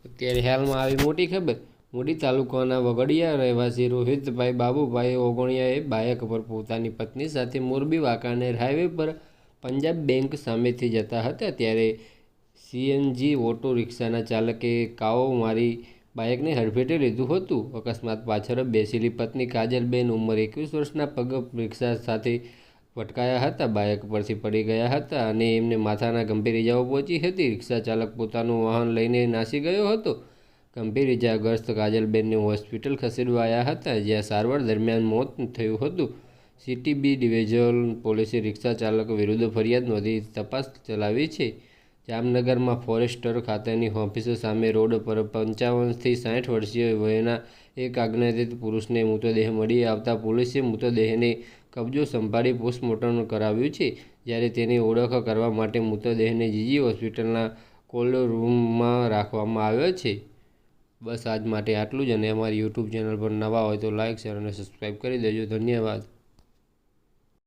અત્યારે હાલમાં આવી મોટી ખબર। મૂડી તાલુકાના વગડિયા રહેવાસી રોહિતભાઈ બાબુભાઈ ઓગણિયાએ બાઇક પર પોતાની પત્ની સાથે મોરબી વાંકાનેર હાઈવે પર પંજાબ બેંક સામેથી જતા હતા ત્યારે સીએનજી ઓટો રિક્ષાના ચાલકે કાવો મારી બાઇકને હડફેટે લીધું હતું। અકસ્માત પાછળ બેસેલી પત્ની કાજલબેન ઉંમર 21 વર્ષના પગ રિક્ષા સાથે પટકાયા હતા, બાઇક પરથી પડી ગયા હતા અને એમને માથાના ગંભીર ઇજાઓ પહોંચી હતી। રિક્ષા ચાલક પોતાનું વાહન લઈને નાસી ગયો હતો। ગંભીર ઇજાગ્રસ્ત કાજલબેનને હોસ્પિટલ ખસેડવાયા હતા, જ્યાં સારવાર દરમિયાન મોત થયું હતું। સિટી બી ડિવિઝન પોલીસે રિક્ષા ચાલક વિરુદ્ધ ફરિયાદ નોંધી તપાસ ચલાવી છે। જામનગરમાં ફોરેસ્ટર ખાતાની ઓફિસ સામે રોડ પર 55 થી 60 વર્ષીય વયના એક અજ્ઞાત પુરુષને મૃતદેહ મળી આવતા પોલીસે મૃતદેહને કબજો સંભાળી પોસ્ટમોર્ટમ કરાવ્યું છે, જ્યારે તેની ઓળખ કરવા માટે મૃતદેહને જીજી હોસ્પિટલના કોલ્ડ રૂમમાં રાખવામાં આવ્યો છે। બસ આજ માટે આટલું જ, અને અમારી યુટ્યુબ ચેનલ પર નવા હોય તો લાઇક, શેર અને સબસ્ક્રાઈબ કરી દેજો। ધન્યવાદ।